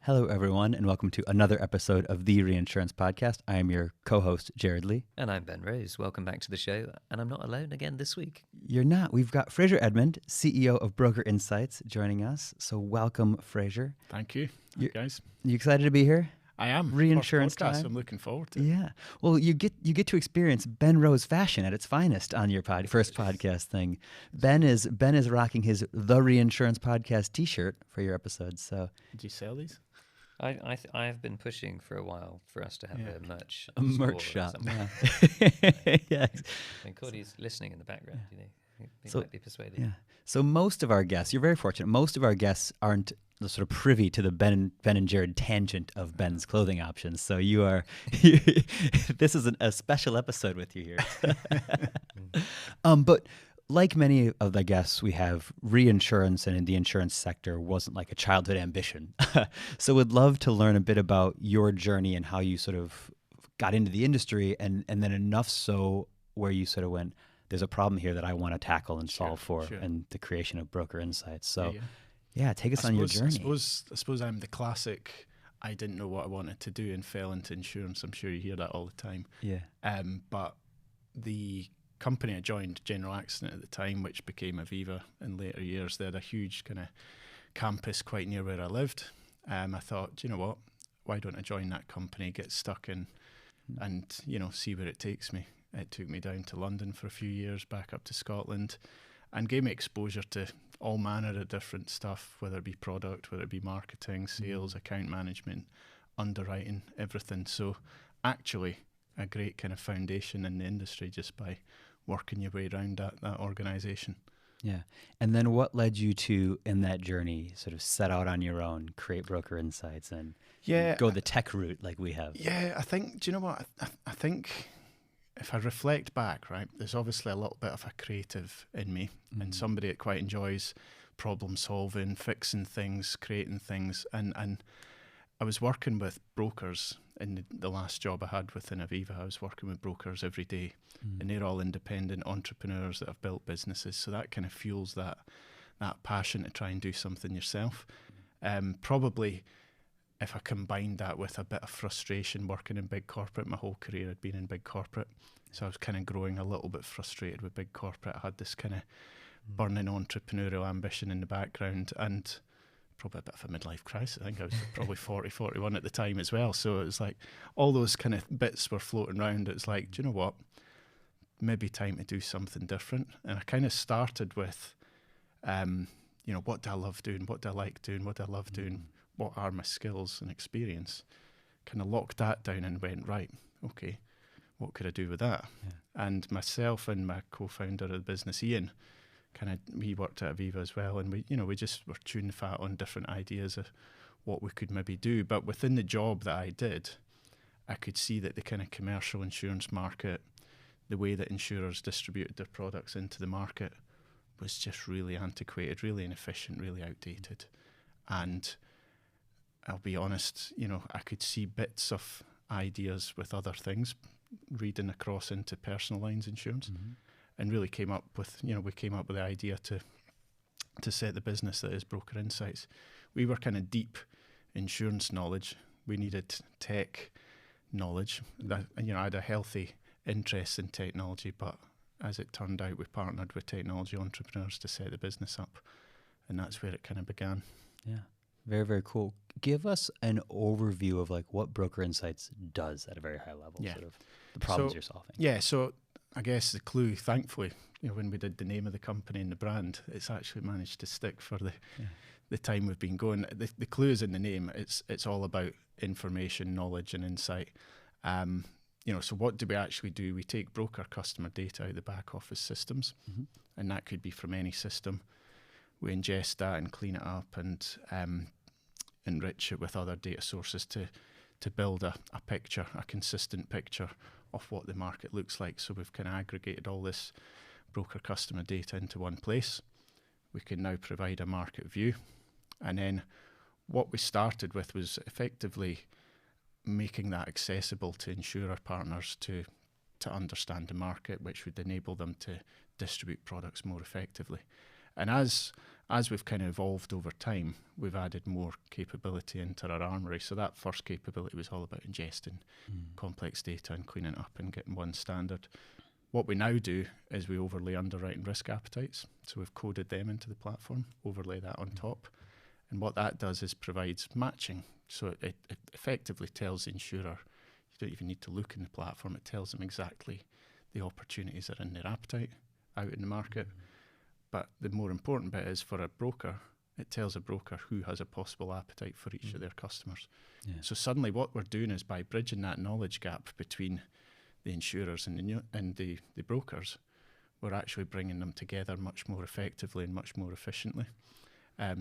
Hello, everyone, and welcome to another episode of the Reinsurance Podcast. I am your co-host, Jared Lee. And I'm Ben Rose. Welcome back to the show. And I'm not alone again this week. You're not. We've got Fraser Edmond, CEO of Broker Insights, joining us. So welcome, Fraser. Thank you. Hi, guys. You excited to be here? I am. Reinsurance First podcast, time. I'm looking forward to it. Yeah. Well, you get to experience Ben Rose fashion at its finest on your first podcast thing. Ben is rocking his The Reinsurance Podcast T-shirt for your episode. So Did you sell these? I have been pushing for a while for us to have a merch merch store or shop. something. Yeah. Yeah. And Cody's listening in the background. You know, he So- might be persuaded. Yeah. So most of our guests, you're very fortunate. Most of our guests aren't sort of privy to the Ben and Jared tangent of Ben's clothing options. So you are. This is a special episode with you here. But like many of the guests we have, reinsurance and in the insurance sector wasn't like a childhood ambition. So would love to learn a bit about your journey and how you sort of got into the industry, and then enough so where you sort of went, there's a problem here that I want to tackle and solve for, and the creation of Broker Insights. So yeah, take us on your journey. I suppose I'm the classic, I didn't know what I wanted to do and fell into insurance. I'm sure you hear that all the time. Yeah. But the company I joined, General Accident at the time, which became Aviva in later years, they had a huge kind of campus quite near where I lived. I thought, do you know what? Why don't I join that company, get stuck in, and see where it takes me. It took me down to London for a few years, back up to Scotland, and gave me exposure to all manner of different stuff, whether it be product, whether it be marketing, sales, account management, underwriting, everything. So actually a great kind of foundation in the industry just by working your way around that organisation. Yeah. And then what led you to, in that journey, sort of set out on your own, create Broker Insights and go the tech route like we have? Yeah, I think, do you know what? I think if I reflect back, right, there's obviously a little bit of a creative in me and somebody that quite enjoys problem solving, fixing things, creating things. And I was working with brokers in the last job I had within Aviva. I was working with brokers every day, and they're all independent entrepreneurs that have built businesses. So that kind of fuels that passion to try and do something yourself. Probably if I combined that with a bit of frustration working in big corporate, my whole career had been in big corporate. So I was kind of growing a little bit frustrated with big corporate. I had this kind of burning entrepreneurial ambition in the background and probably a bit of a midlife crisis. I think I was probably 40, 41 at the time as well. So it was like all those kind of bits were floating around. It's like, do you know what? Maybe time to do something different. And I kind of started with, what do I love doing? What do I like doing? What do I love doing? What are my skills and experience? Kind of locked that down and went, right, okay, what could I do with that? Yeah. And myself and my co-founder of the business, Ian, he worked at Aviva as well, and we just were tuning fat on different ideas of what we could maybe do. But within the job that I did, I could see that the kind of commercial insurance market, the way that insurers distributed their products into the market was just really antiquated, really inefficient, really outdated. And I'll be honest, I could see bits of ideas with other things reading across into personal lines insurance, and really came up with the idea to set the business that is Broker Insights. We were kind of deep insurance knowledge. We needed tech knowledge. I had a healthy interest in technology, but as it turned out, we partnered with technology entrepreneurs to set the business up, and that's where it kind of began. Yeah. Very, very cool. Give us an overview of like what Broker Insights does at a very high level, sort of the problems you're solving. Yeah, so I guess the clue, thankfully, when we did the name of the company and the brand, it's actually managed to stick for the time we've been going. The clue is in the name. It's all about information, knowledge and insight. So what do we actually do? We take broker customer data out of the back office systems, and that could be from any system. We ingest that and clean it up and enrich it with other data sources to build a picture, a consistent picture of what the market looks like. So we've kind of aggregated all this broker customer data into one place. We can now provide a market view. And then what we started with was effectively making that accessible to insurer partners to understand the market, which would enable them to distribute products more effectively. And as as we've kind of evolved over time, we've added more capability into our armory. So that first capability was all about ingesting complex data and cleaning it up and getting one standard. What we now do is we overlay underwriting risk appetites. So we've coded them into the platform, overlay that on top. And what that does is provides matching. So it effectively tells the insurer, you don't even need to look in the platform, it tells them exactly the opportunities that are in their appetite out in the market. But the more important bit is for a broker, it tells a broker who has a possible appetite for each of their customers. Yeah. So suddenly what we're doing is by bridging that knowledge gap between the insurers and the brokers, we're actually bringing them together much more effectively and much more efficiently.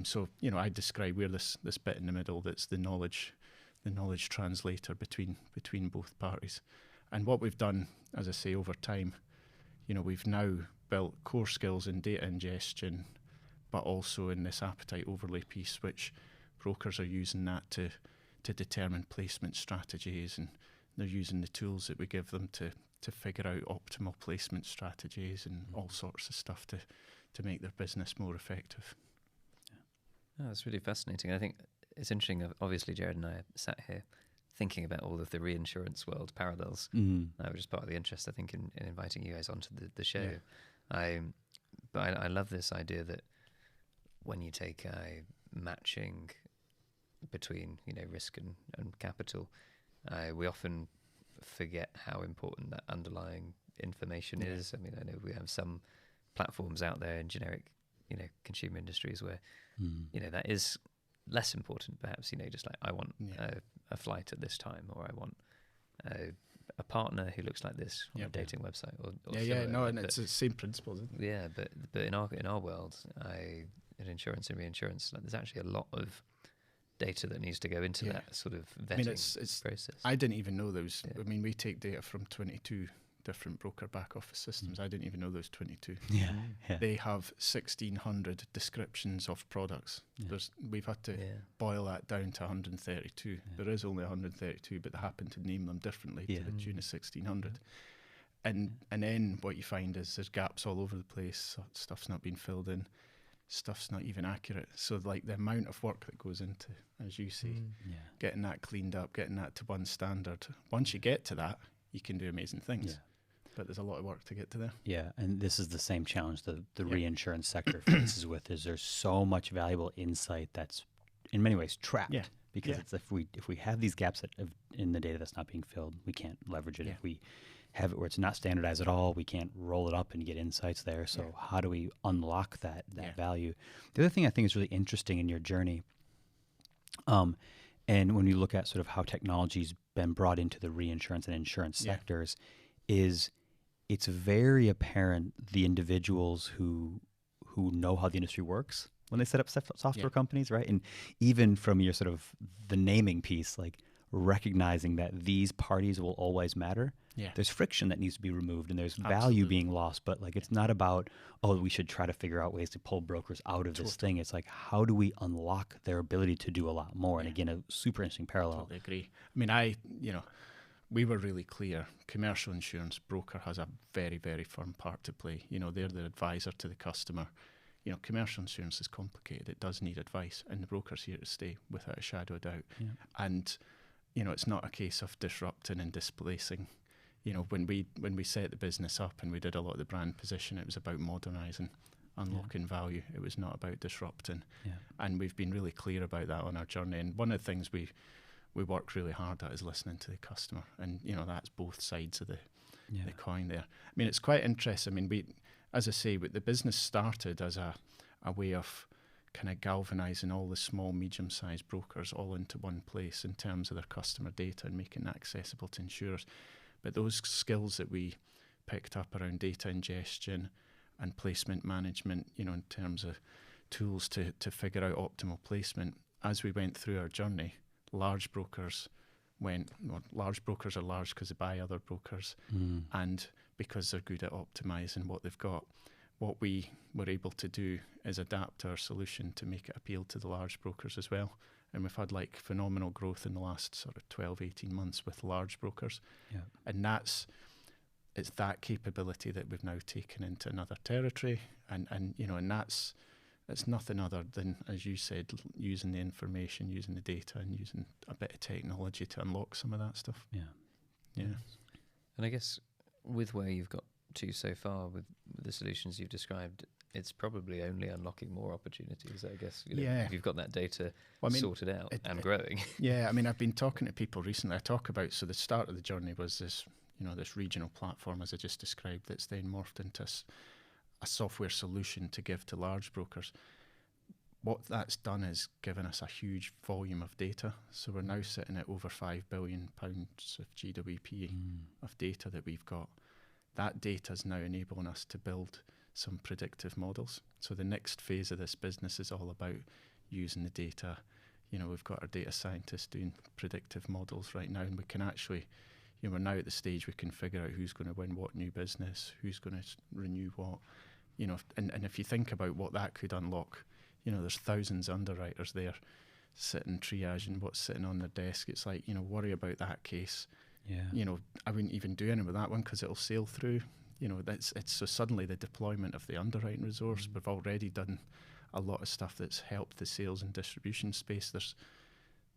So, you know, I describe we're this bit in the middle that's the knowledge translator between both parties. And what we've done, as I say, over time, you know, we've now built core skills in data ingestion, but also in this appetite overlay piece, which brokers are using that to determine placement strategies, and they're using the tools that we give them to figure out optimal placement strategies and all sorts of stuff to make their business more effective. Oh, that's really fascinating. I think it's interesting. Obviously, Jared and I sat here thinking about all of the reinsurance world parallels. That was just part of the interest, I think, in inviting you guys onto the show. Yeah. But I love this idea that when you take matching between, you know, risk and capital, we often forget how important that underlying information is. I mean, I know we have some platforms out there in generic, you know, consumer industries where, you know, that is less important, perhaps, you know, just like I want a flight at this time, or I want a partner who looks like this on a dating website. Or and it's the same principles, isn't it? Yeah, but in our world, in insurance and reinsurance, like, there's actually a lot of data that needs to go into that sort of vetting process. I didn't even know those. I mean, we take data from 22 different broker back office systems. I didn't even know those 22. They have 1,600 descriptions of products. We've had to boil that down to 132. There is only 132, but they happen to name them differently to the tune of 1,600. And then what you find is there's gaps all over the place. Stuff's not being filled in. Stuff's not even accurate. So like the amount of work that goes into, as you say, getting that cleaned up, getting that to one standard. Once you get to that, you can do amazing things. But there's a lot of work to get to there. Yeah, and this is the same challenge the reinsurance sector faces with, is there's so much valuable insight that's in many ways trapped. Because it's if we have these gaps in the data that's not being filled, we can't leverage it. If we have it where it's not standardized at all, we can't roll it up and get insights there. So how do we unlock that value? The other thing I think is really interesting in your journey, and when you look at sort of how technology's been brought into the reinsurance and insurance sectors, is it's very apparent the individuals who know how the industry works when they set up software companies, right? And even from your sort of the naming piece, like recognizing that these parties will always matter. There's friction that needs to be removed, and there's value being lost, but like it's not about, we should try to figure out ways to pull brokers out of this thing. It's like, how do we unlock their ability to do a lot more? And again, a super interesting parallel. Totally agree. I mean, we were really clear. Commercial insurance broker has a very, very firm part to play. You know, they're the advisor to the customer. You know, commercial insurance is complicated. It does need advice, and the broker's here to stay without a shadow of doubt. And, you know, it's not a case of disrupting and displacing. You know, when we set the business up and we did a lot of the brand position, it was about modernising, unlocking value. It was not about disrupting. And we've been really clear about that on our journey. And one of the things we work really hard at is listening to the customer. And, you know, that's both sides of the coin there. I mean, it's quite interesting. I mean, as I say, the business started as a way of kind of galvanising all the small, medium-sized brokers all into one place in terms of their customer data and making that accessible to insurers. But those skills that we picked up around data ingestion and placement management, you know, in terms of tools to figure out optimal placement, as we went through our journey, large brokers are large because they buy other brokers, and because they're good at optimizing what they've got. What we were able to do is adapt our solution to make it appeal to the large brokers as well. And we've had like phenomenal growth in the last sort of 12, 18 months with large brokers. And it's that capability that we've now taken into another territory. And you know, and that's it's nothing other than, as you said, using the information, using the data, and using a bit of technology to unlock some of that stuff. Yeah. And I guess with where you've got to so far with the solutions you've described, it's probably only unlocking more opportunities, I guess. If you've got that data sorted out and growing. Yeah, I mean, I've been talking to people recently. I talk about, so the start of the journey was this, this regional platform, as I just described, that's then morphed into a software solution to give to large brokers. What that's done is given us a huge volume of data. So we're now sitting at over £5 billion of GWP of data that we've got. That data is now enabling us to build some predictive models. So the next phase of this business is all about using the data. We've got our data scientists doing predictive models right now, and we can actually, we're now at the stage we can figure out who's going to win what new business, who's going to renew what, and if you think about what that could unlock, there's thousands of underwriters there sitting triaging what's sitting on their desk. It's like, worry about that case. Yeah. I wouldn't even do anything with that one because it'll sail through. It's so suddenly the deployment of the underwriting resource. We've already done a lot of stuff that's helped the sales and distribution space. There's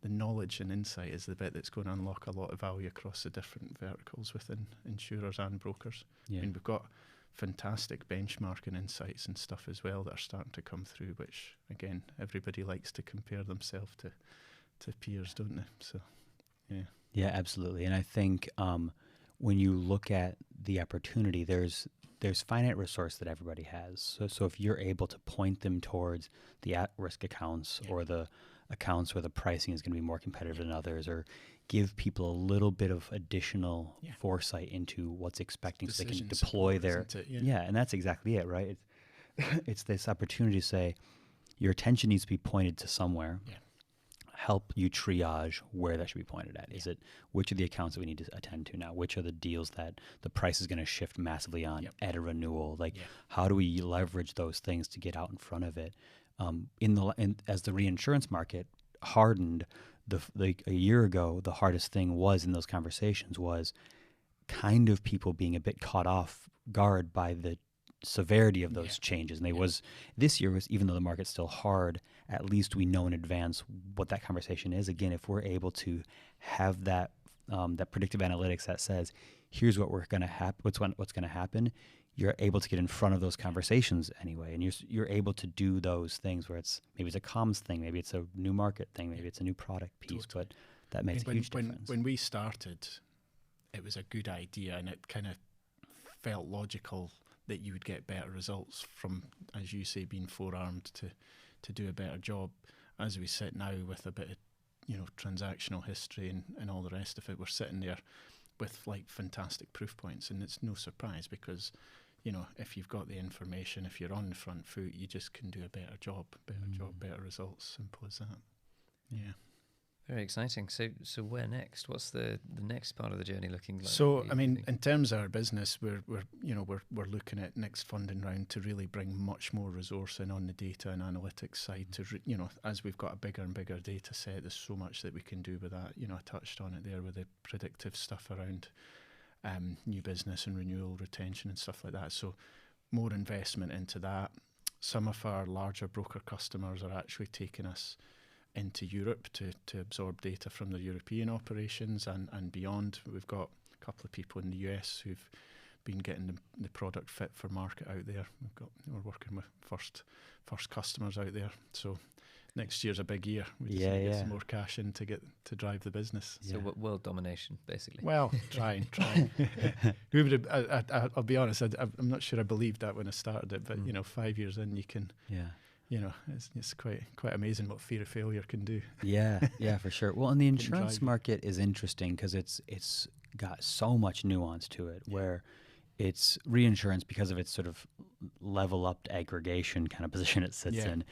the knowledge and insight is the bit that's going to unlock a lot of value across the different verticals within insurers and brokers. Yeah. I mean, we've got fantastic benchmarking insights and stuff as well that are starting to come through, which again, everybody likes to compare themselves to peers, don't they? So, yeah. Yeah, absolutely. And I think when you look at the opportunity, there's finite resource that everybody has. So if you're able to point them towards the at-risk accounts or the accounts where the pricing is going to be more competitive than others, or give people a little bit of additional foresight into what's expecting so they can deploy their... and that's exactly it, right? It's this opportunity to say your attention needs to be pointed to somewhere. Help you triage where that should be pointed at. Is it which of the accounts that we need to attend to now? Which are the deals that the price is going to shift massively on at a renewal? How do we leverage those things to get out in front of it? As the reinsurance market hardened, a year ago, the hardest thing was in those conversations was kind of people being a bit caught off guard by the severity of those changes. And this year was, even though the market's still hard, at least we know in advance what that conversation is. Again, if we're able to have that predictive analytics that says, here's what we're going to what's going to happen, you're able to get in front of those conversations anyway, and you're able to do those things where maybe it's a comms thing, maybe it's a new market thing, maybe it's a new product piece, but that makes a huge difference. When we started, it was a good idea, and it kind of felt logical that you would get better results from, as you say, being forearmed to do a better job. As we sit now with a bit of transactional history and all the rest of it, we're sitting there with fantastic proof points, and it's no surprise because if you've got the information, if you're on the front foot, you just can do a better job, better results. Simple as that. Yeah. Very exciting. So where next? What's the next part of the journey looking like? So I mean, in terms of our business, we're looking at next funding round to really bring much more resource in on the data and analytics side. To as we've got a bigger and bigger data set, there's so much that we can do with that. I touched on it there with the predictive stuff around new business and renewal retention and stuff like that. So more investment into that. Some of our larger broker customers are actually taking us into Europe to absorb data from their European operations and beyond. We've got a couple of people in the US who've been getting the product fit for market out there. We're working with first customers out there. So next year's a big year. We just need to get some more cash in to drive the business. So world domination, basically. Well, trying. I'll be honest, I'm not sure I believed that when I started it, but 5 years in, you can. Yeah. It's quite amazing what fear of failure can do. Yeah, for sure. Well, and the insurance market is interesting because it's got so much nuance to it, where it's reinsurance because of its sort of level up aggregation kind of position it sits in.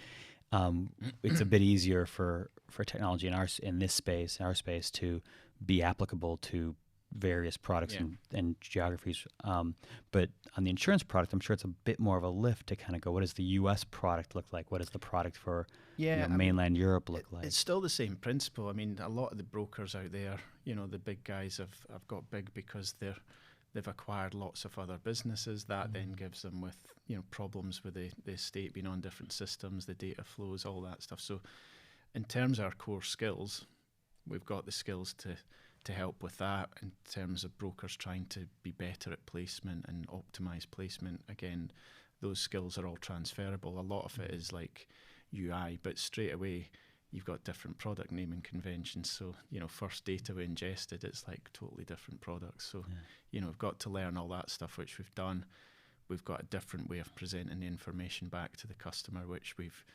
It's a bit easier for technology in our space to be applicable to various products and geographies. But on the insurance product, I'm sure it's a bit more of a lift to kind of go, what does the U.S. product look like? What does the product for mainland Europe look like? It's still the same principle. I mean, a lot of the brokers out there, the big guys have got big because they've acquired lots of other businesses. That then gives them with, problems with the estate being on different systems, the data flows, all that stuff. So in terms of our core skills, we've got the skills to help with that. In terms of brokers trying to be better at placement and optimize placement, again, those skills are all transferable. A lot of it is like UI, but straight away you've got different product naming conventions. So, first data we ingested, it's like totally different products. So, we've got to learn all that stuff, which we've done. We've got a different way of presenting the information back to the customer, which we've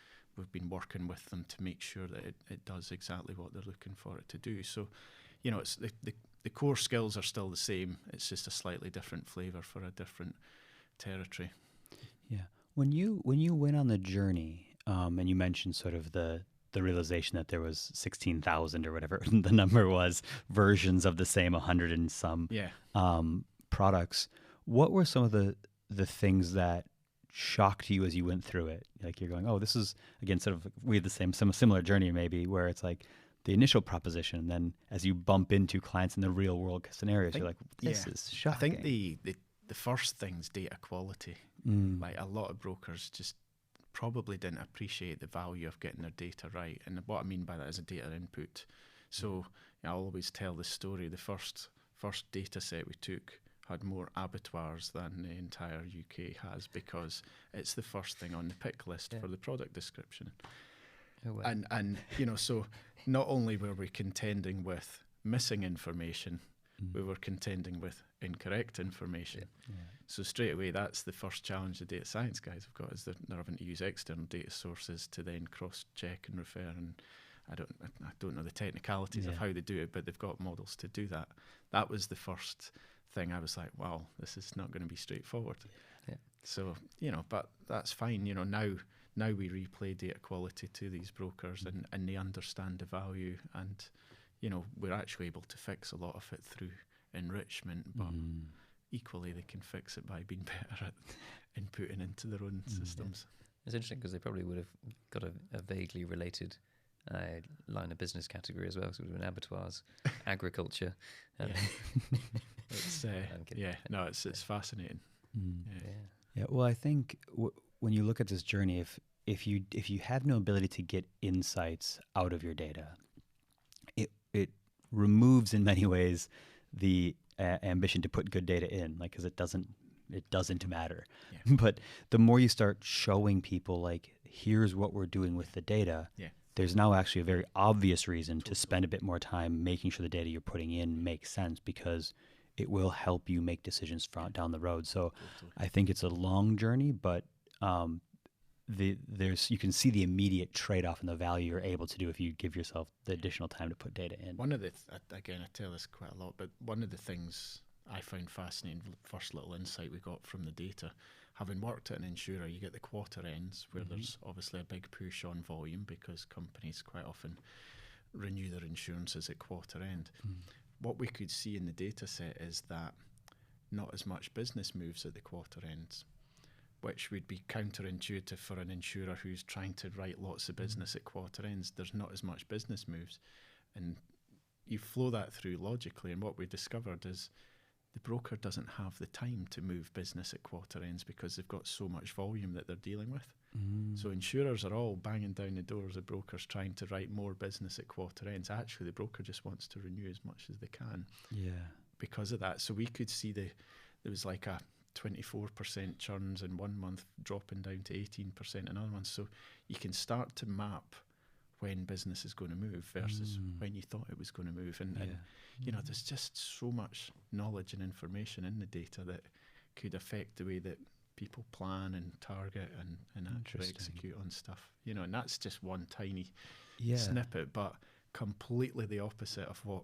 been working with them to make sure that it does exactly what they're looking for it to do. So, it's the core skills are still the same. It's just a slightly different flavour for a different territory. Yeah. When you went on the journey, and you mentioned sort of the realization that there was 16,000 or whatever the number was, versions of the same 100 and some products, what were some of the things that shocked you as you went through it? Like you're going, oh, this is, again, sort of, we had the similar journey maybe, where it's like the initial proposition, and then as you bump into clients in the real world scenarios, you're like, this is shocking. I think the first thing's data quality. Like a lot of brokers just probably didn't appreciate the value of getting their data right. And what I mean by that is a data input. So I always tell the story. The first data set we took had more abattoirs than the entire UK has, because it's the first thing on the pick list for the product description. Oh, wow. And so not only were we contending with missing information, we were contending with incorrect information. So straight away, that's the first challenge the data science guys have got, is they're having to use external data sources to then cross-check and refer. And I don't know the technicalities of how they do it, but they've got models to do that. That was the first thing I was like, wow, this is not going to be straightforward. So, but that's fine. Now we replay data quality to these brokers, and they understand the value, and we're actually able to fix a lot of it through enrichment, but equally they can fix it by being better at inputting into their own systems. It's interesting because they probably would have got a vaguely related line of business category as well, so it would have been abattoirs, agriculture. It's fascinating. Yeah. Well, I think when you look at this journey, if you have no ability to get insights out of your data, it removes in many ways the ambition to put good data in, like, because it doesn't matter. But the more you start showing people, like, here's what we're doing with the data, there's now actually a very obvious reason to spend a bit more time making sure the data you're putting in makes sense, because it will help you make decisions down the road. So I think it's a long journey, but you can see the immediate trade-off and the value you're able to do if you give yourself the additional time to put data in. One of the again, I tell this quite a lot, but one of the things I found fascinating, first little insight we got from the data, having worked at an insurer, you get the quarter ends where there's obviously a big push on volume, because companies quite often renew their insurances at quarter end. What we could see in the data set is that not as much business moves at the quarter ends, which would be counterintuitive for an insurer who's trying to write lots of business at quarter ends. There's not as much business moves. And you flow that through logically, and what we discovered is the broker doesn't have the time to move business at quarter ends because they've got so much volume that they're dealing with. So insurers are all banging down the doors of brokers trying to write more business at quarter ends. Actually, the broker just wants to renew as much as they can because of that. So we could see there was like a 24% churns in one month dropping down to 18% in another month. So you can start to map when business is going to move versus when you thought it was going to move. And there's just so much knowledge and information in the data that could affect the way that people plan and target and actually execute on stuff. And that's just one tiny snippet, but completely the opposite of what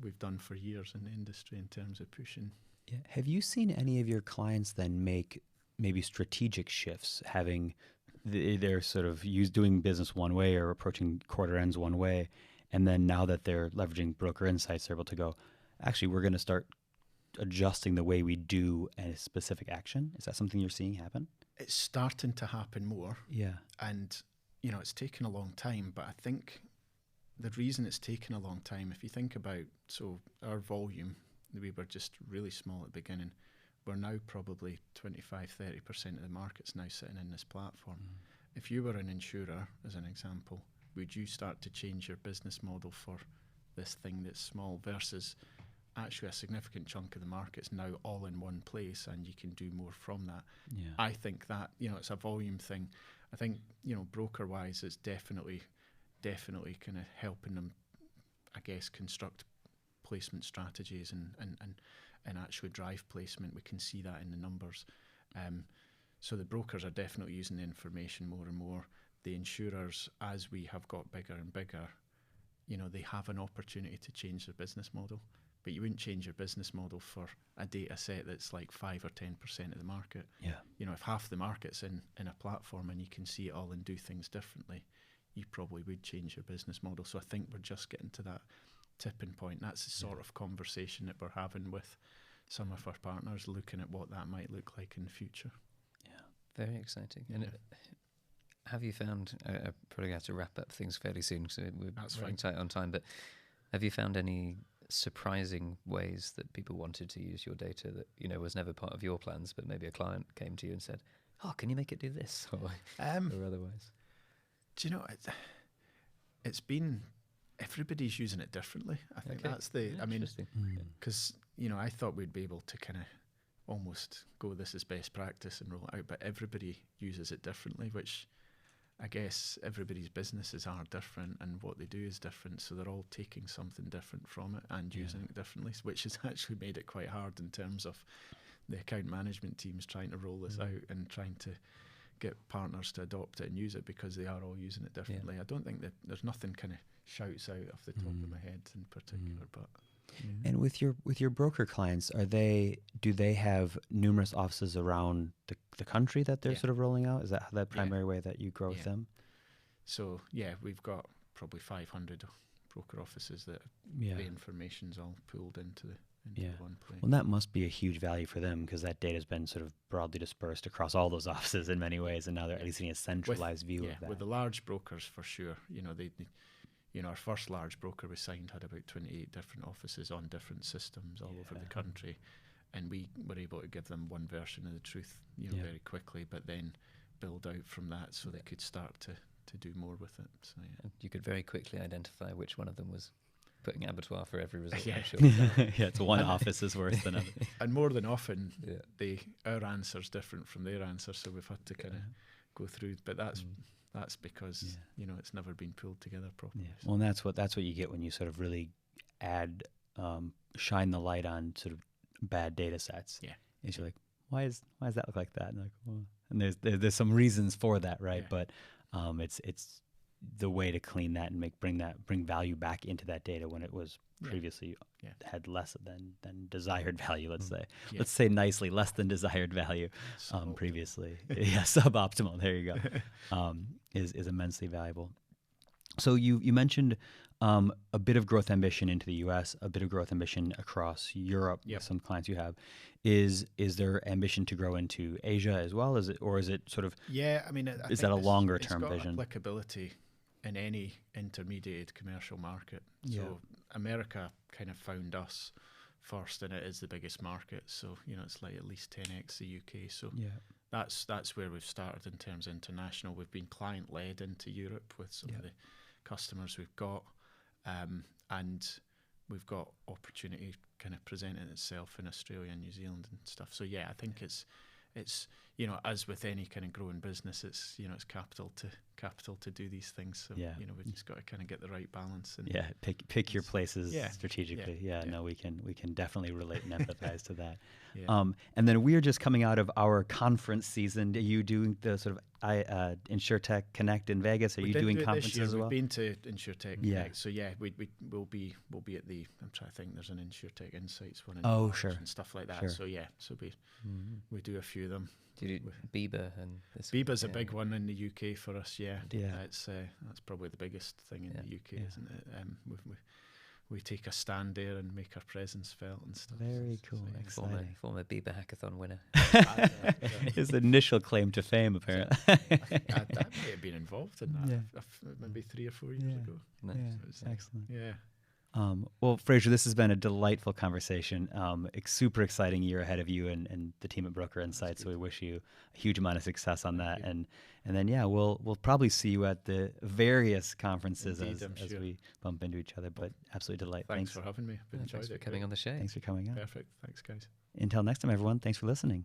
we've done for years in the industry in terms of pushing. Yeah. Have you seen any of your clients then make maybe strategic shifts, having they're sort of doing business one way or approaching quarter ends one way, and then now that they're leveraging broker insights, they're able to go, actually, we're going to start adjusting the way we do a specific action? Is that something you're seeing happen? It's starting to happen more. Yeah. And, it's taken a long time, but I think the reason it's taken a long time, if you think about, so our volume, we were just really small at the beginning. We're now probably 25-30% of the market's now sitting in this platform. If you were an insurer, as an example, would you start to change your business model for this thing that's small versus actually a significant chunk of the market's now all in one place and you can do more from that? Yeah. I think that, it's a volume thing. I think, broker-wise, it's definitely kind of helping them, I guess, construct placement strategies and actually drive placement. We can see that in the numbers. So the brokers are definitely using the information more and more. The insurers, as we have got bigger and bigger, they have an opportunity to change their business model. But you wouldn't change your business model for a data set that's like 5 or 10% of the market. Yeah. If half the market's in a platform and you can see it all and do things differently, you probably would change your business model. So I think we're just getting to that tipping point. That's the sort of conversation that we're having with some of our partners, looking at what that might look like in the future. Yeah, very exciting. And have you found, I probably have to wrap up things fairly soon, so we're running tight on time, but have you found any surprising ways that people wanted to use your data that was never part of your plans, but maybe a client came to you and said, "Oh, can you make it do this?" or otherwise? Do you know, it's been, everybody's using it differently. I think that's because I thought we'd be able to kind of almost go, this is best practice and roll it out, but everybody uses it differently, which I guess everybody's businesses are different and what they do is different, so they're all taking something different from it and using it differently, which has actually made it quite hard in terms of the account management teams trying to roll this out and trying to get partners to adopt it and use it, because they are all using it differently. I don't think that there's nothing kind of shouts out off the top of my head in particular, but And with your broker clients, do they have numerous offices around the country that they're sort of rolling out? Is that the primary way that you grow with them? So we've got probably 500 broker offices that the information's all pooled into one place. Well, that must be a huge value for them, because that data has been sort of broadly dispersed across all those offices in many ways, and now they're at least getting a centralized view of that. With the large brokers, for sure. Our first large broker we signed had about 28 different offices on different systems all over the country, and we were able to give them one version of the truth, very quickly, but then build out from that so they could start to do more with it. So And you could very quickly identify which one of them was putting abattoir for every result. Yeah. I'm sure. It's one office is worse than others. And more than often, our answer's different from their answer, so we've had to kind of go through. But that's because it's never been pulled together properly. Yeah. Well, and that's what you get when you sort of really add shine the light on sort of bad data sets. Yeah, is you're like, why does that look like that? And like, well, and there's some reasons for that, right? Yeah. But it's the way to clean that and bring value back into that data when it was previously had less than desired value. Let's say nicely, less than desired value previously. Suboptimal. There you go. Is immensely valuable. So you mentioned a bit of growth ambition into the U.S., a bit of growth ambition across Europe. With some clients you have. Is there ambition to grow into Asia as well? Is it sort of? Yeah, I mean, is that a longer term vision? It's got applicability in any intermediate commercial market. So America kind of found us first, and it is the biggest market. So it's like at least 10x the UK. So that's where we've started in terms of international. We've been client led into Europe with some of the customers we've got, and we've got opportunity kind of presenting itself in Australia and New Zealand and stuff. So I think it's as with any kind of growing business, it's it's capital to do these things. So we've just got to kind of get the right balance. And pick your places strategically. No, we can definitely relate and empathize to that. And then we're just coming out of our conference season. Are you doing the sort of InsurTech Connect in Vegas? Are you doing conferences as well? We've been to InsurTech Connect. So we'll be at the. I'm trying to think. There's an InsurTech Insights one. And stuff like that. Sure. So so we do a few of them. Do you do BIBA and this? BIBA's a big one in the UK for us. It's that's probably the biggest thing in the UK, isn't it? We take a stand there and make our presence felt and stuff. Very cool. Exciting. Former BIBA hackathon winner. His initial claim to fame, apparently. That may have been involved in that maybe 3 or 4 years ago. Nice. So excellent. Yeah. Well, Fraser, this has been a delightful conversation. Super exciting year ahead of you and the team at Broker Insight. So we wish you a huge amount of success on that. And then, yeah, we'll probably see you at the various conferences as we bump into each other. But absolutely delight. Thanks for having me. I've enjoyed Thanks for it. coming on the show. Thanks for coming on. Perfect. Thanks, guys. Until next time, everyone. Thanks for listening.